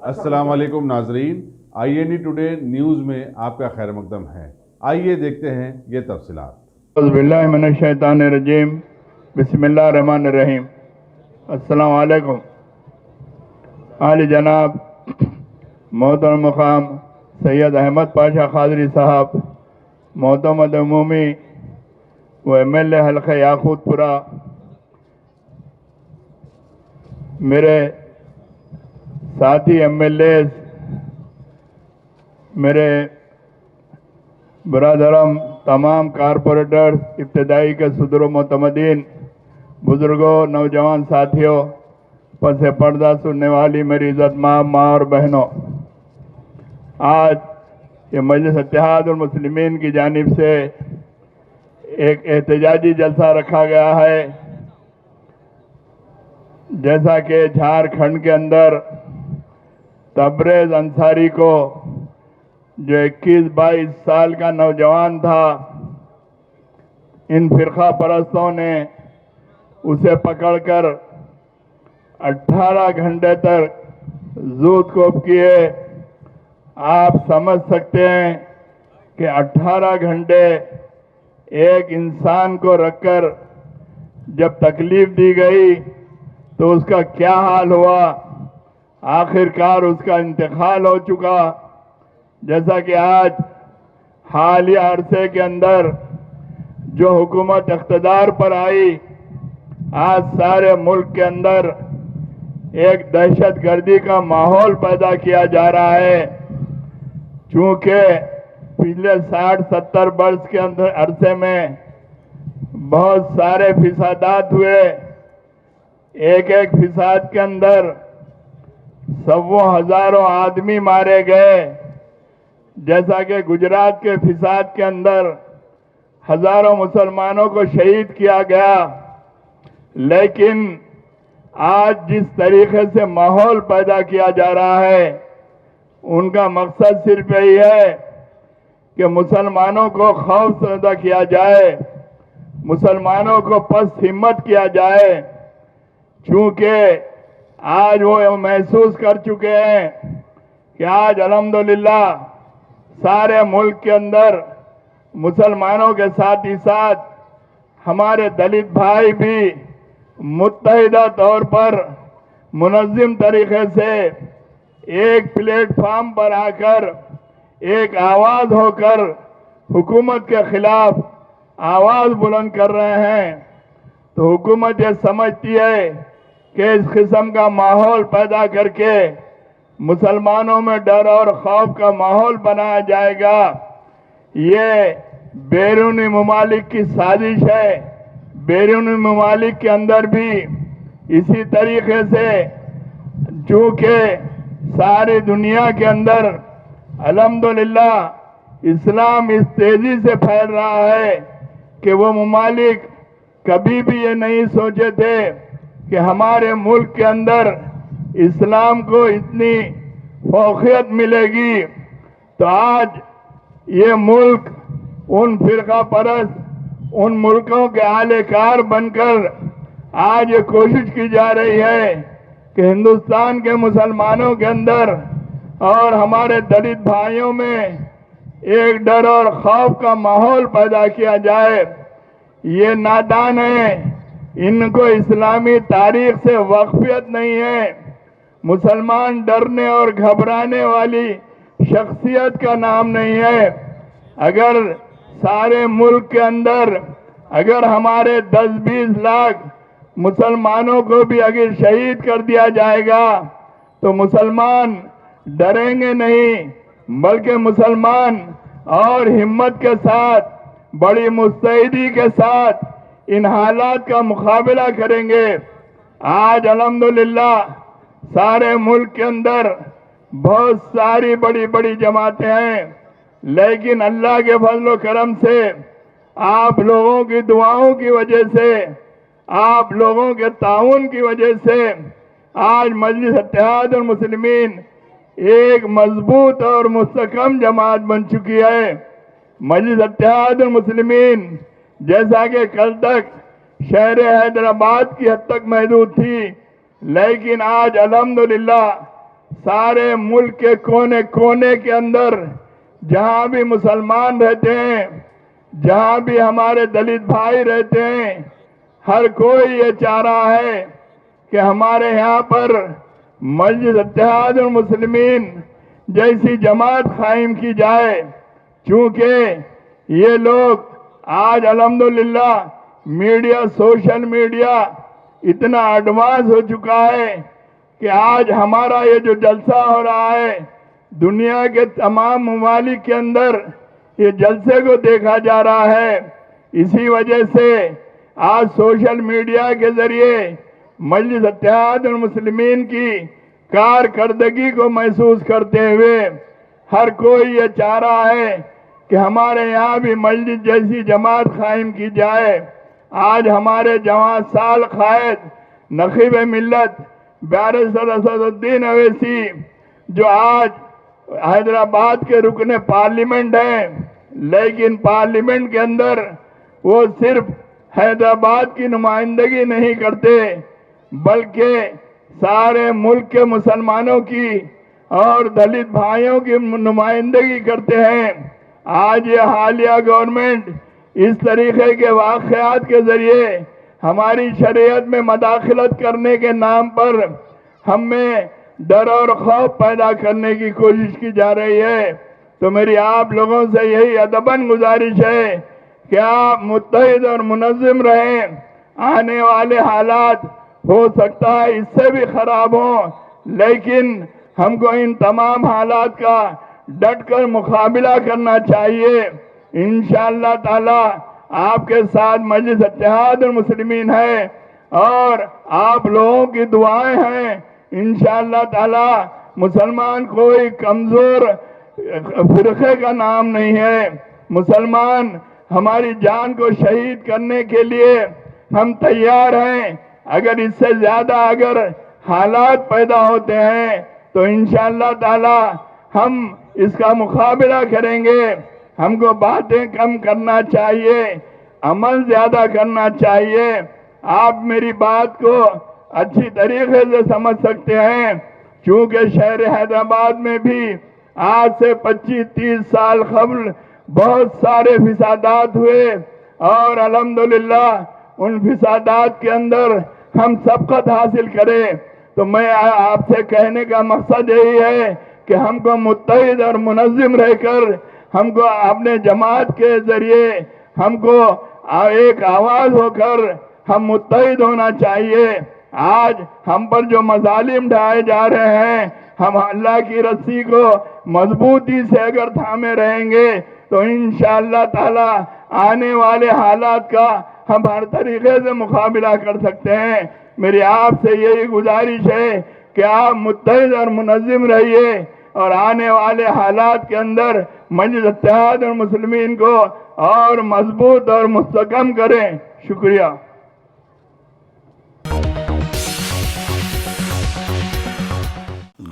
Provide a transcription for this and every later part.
अस्सलाम वालेकुम नाजरीन, INE टुडे न्यूज़ में आपका खैर मकदम है। आइए देखते हैं ये तफसीलात। बिस्मिल्लाहिर्रहमानिर्रहीम, बिस्मिल्लाहिर्रहमानिर्रहीम। अस्सलाम वालेकुम। आली जनाब मोहतरम मकाम सैयद अहमद पाशा खादरी साहब, मोहतमद अमूमी व MLA हल्का याकूतपुरा, मेरे साथी MLAs, मेरे बरादरम तमाम कारपोरेटर्स, इब्तदाई के सदर मोतमदीन, बुजुर्गों, नौजवान साथियों, पसे पर्दा सुनने वाली मेरी इज़्ज़त माँ और बहनों, आज ये मजलिस इत्तेहादुल मुस्लिमीन की जानिब से एक एहतजाजी जलसा रखा गया है। जैसा कि झारखंड के अंदर तबरेज़ अंसारी को, जो 21-22 साल का नौजवान था, इन फिरका परस्तों ने उसे पकड़कर 18 घंटे तक ज़ूद कोब किए। आप समझ सकते हैं कि 18 घंटे एक इंसान को रखकर जब तकलीफ दी गई तो उसका क्या हाल हुआ। आखिरकार उसका इंतकाल हो चुका। जैसा कि आज हालिया अरसे के अंदर जो हुकूमत इख्तिदार पर आई, आज सारे मुल्क के अंदर एक दहशत गर्दी का माहौल पैदा किया जा रहा है। चूंकि पिछले 60-70 वर्ष के अंदर अरसे में बहुत सारे फिसादात हुए, एक फिसाद के अंदर सवों हजारों आदमी मारे गए। जैसा कि गुजरात के फिसाद के अंदर हजारों मुसलमानों को शहीद किया गया। लेकिन आज जिस तरीके से माहौल पैदा किया जा रहा है, उनका मकसद सिर्फ यही है कि मुसलमानों को खौफ पैदा किया जाए, मुसलमानों को पस्त हिम्मत किया जाए। चूंकि आज वो महसूस कर चुके हैं कि आज अल्हम्दुलिल्लाह सारे मुल्क के अंदर मुसलमानों के साथ ही साथ हमारे दलित भाई भी मुत्तहिदा तौर पर मुनज़्ज़म तरीके से एक प्लेटफार्म पर आकर एक आवाज होकर हुकूमत के खिलाफ आवाज बुलंद कर रहे हैं। तो हुकूमत ये समझती है कि इस किस्म का माहौल पैदा करके मुसलमानों में डर और खौफ का माहौल बनाया जाएगा। ये बैरूनी ममालिक की साजिश है। बैरूनी ममालिक के अंदर भी इसी तरीके से, चूंकि सारी दुनिया के अंदर अल्हम्दुलिल्लाह इस्लाम इस तेजी से फैल रहा है कि वो ममालिक कभी भी ये नहीं सोचे थे कि हमारे मुल्क के अंदर इस्लाम को इतनी फौकियत मिलेगी। तो आज ये मुल्क उन फिरका परस्त, उन मुल्कों के आलेकार बनकर आज ये कोशिश की जा रही है कि हिंदुस्तान के मुसलमानों के अंदर और हमारे दलित भाइयों में एक डर और खौफ का माहौल पैदा किया जाए। ये नादान है, इनको इस्लामी तारीख से वाकफियत नहीं है। मुसलमान डरने और घबराने वाली शख्सियत का नाम नहीं है। अगर सारे मुल्क के अंदर अगर हमारे 10-20 लाख मुसलमानों को भी अगर शहीद कर दिया जाएगा तो मुसलमान डरेंगे नहीं, बल्कि मुसलमान और हिम्मत के साथ, बड़ी मुस्तैदी के साथ इन हालात का मुकाबला करेंगे। आज अल्हम्दुलिल्लाह सारे मुल्क के अंदर बहुत सारी बड़ी बड़ी जमातें हैं, लेकिन अल्लाह के फजल करम से, आप लोगों की दुआओं की वजह से, आप लोगों के ताउन की वजह से आज मजलिस इत्तेहादुल मुस्लिमीन एक मजबूत और मुस्तकम जमात बन चुकी है। मजलिस इत्तेहादुल मुस्लिमीन जैसा कि कल तक शहर हैदराबाद की हद तक महदूद थी, लेकिन आज अल्हम्दुलिल्लाह सारे मुल्क के कोने कोने के अंदर जहां भी मुसलमान रहते हैं, जहां भी हमारे दलित भाई रहते हैं, हर कोई ये चाह रहा है कि हमारे यहाँ पर मस्जिद इत्तेहादुल मुस्लिमीन जैसी जमात कायम की जाए। चूंकि ये लोग आज अल्हम्दुलिल्लाह मीडिया, सोशल मीडिया इतना एडवांस हो चुका है कि आज हमारा ये जो जलसा हो रहा है, दुनिया के तमाम ममालिक के अंदर ये जलसे को देखा जा रहा है। इसी वजह से आज सोशल मीडिया के जरिए मजलिस इत्तेहादुल मुस्लिमीन की कारकर्दगी को महसूस करते हुए हर कोई ये चाह रहा है कि हमारे यहाँ भी मस्जिद जैसी जमात कायम की जाए। आज हमारे जवान साल कायद नकीब मिल्लत बैरिस्टर असदुद्दीन अवैसी, जो आज हैदराबाद के रुकने पार्लियामेंट हैं, लेकिन पार्लियामेंट के अंदर वो सिर्फ हैदराबाद की नुमाइंदगी नहीं करते, बल्कि सारे मुल्क के मुसलमानों की और दलित भाइयों की नुमाइंदगी करते हैं। आज ये हालिया गवर्नमेंट इस तरीके के वाक़यात के जरिए हमारी शरीयत में मदाखलत करने के नाम पर हमें डर और खौफ पैदा करने की कोशिश की जा रही है। तो मेरी आप लोगों से यही अदबन गुजारिश है कि आप मुत्तहिद और मुनज़्ज़म रहें। आने वाले हालात हो सकता है इससे भी खराब हो, लेकिन हमको इन तमाम हालात का डटकर मुकाबला करना चाहिए। इंशाअल्लाह ताला आपके साथ मजलिस इत्तेहादुल मुस्लिमीन है और आप लोगों की दुआएं हैं। इंशाअल्लाह ताला मुसलमान कोई कमजोर फिरके का नाम नहीं है। मुसलमान हमारी जान को शहीद करने के लिए हम तैयार हैं। अगर इससे ज्यादा अगर हालात पैदा होते हैं तो इंशाअल्लाह ताला हम इसका मुकाबला करेंगे। हमको बातें कम करना चाहिए, अमल ज्यादा करना चाहिए। आप मेरी बात को अच्छी तरीके से समझ सकते हैं, क्योंकि शहर हैदराबाद में भी आज से 25-30 साल कबल बहुत सारे फिसादात हुए और अल्हम्दुलिल्लाह उन फिसादात के अंदर हम सबकत हासिल करें। तो मैं आपसे कहने का मकसद यही है कि हमको मुत्तहिद और मुनज़्ज़म रहकर हमको अपने जमात के जरिए हमको एक आवाज होकर हम मुत्तहिद होना चाहिए। आज हम पर जो मजालिम ढाए जा रहे हैं, हम अल्लाह की रस्सी को मजबूती से अगर थामे रहेंगे तो इंशाअल्लाह ताला आने वाले हालात का हम हर तरीके से मुकाबला कर सकते हैं। मेरी आपसे यही गुजारिश है कि आप मुत्तहिद और मुनज़्ज़म रहिए और आने वाले हालात के अंदर मजलिस इत्तेहादुल मुस्लिमीन को और मजबूत और मुस्तकम करें। शुक्रिया।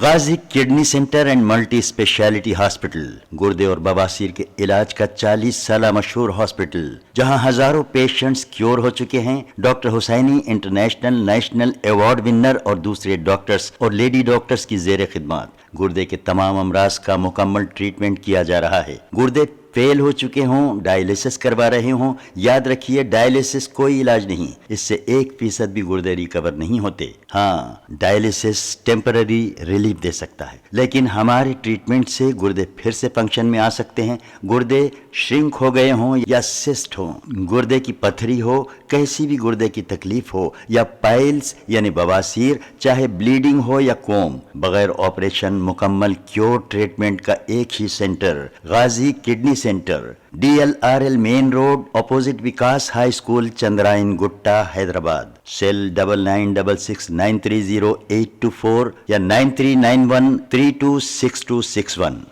Ghazi Kidney Centre and Multi Speciality Hospital, गुर्दे और बवासीर के इलाज का 40 साल मशहूर हॉस्पिटल, जहां हजारों पेशेंट्स क्योर हो चुके हैं। Doctor Husaini international national award winner और दूसरे डॉक्टर्स और लेडी डॉक्टर्स की जेर खिदमत गुर्दे के तमाम अमराज का मुकम्मल ट्रीटमेंट किया जा रहा है। गुर्दे फेल हो चुके हों, डायलिसिस करवा रहे हों, याद रखिए डायलिसिस कोई इलाज नहीं, इससे 1% भी गुर्दे रिकवर नहीं होते। हाँ, डायलिसिस टेम्पररी रिलीफ दे सकता है, लेकिन हमारे ट्रीटमेंट से गुर्दे फिर से फंक्शन में आ सकते हैं। गुर्दे श्रिंक हो गए हों या सिस्ट हो, गुर्दे की पथरी हो, कैसी भी गुर्दे की तकलीफ हो या पाइल्स यानी बवासीर, चाहे ब्लीडिंग हो या कोम, बगैर ऑपरेशन मुकम्मल क्योर ट्रीटमेंट का एक ही centre, Ghazi Kidney Centre, DLRL Main Road, opposite Vikas High School, Chandrayan Gutta, Hyderabad. Cell 9966930824 या 9391326261।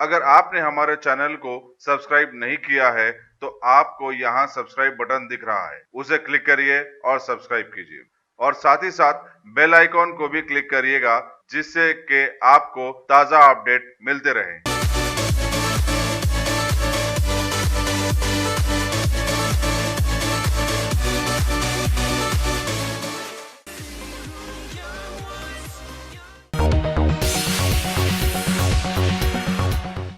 अगर आपने हमारे चैनल को सब्सक्राइब नहीं किया है तो आपको यहाँ सब्सक्राइब बटन दिख रहा है, उसे क्लिक करिए और सब्सक्राइब कीजिए और साथ ही साथ बेल आइकॉन को भी क्लिक करिएगा, जिससे कि आपको ताज़ा अपडेट मिलते रहें।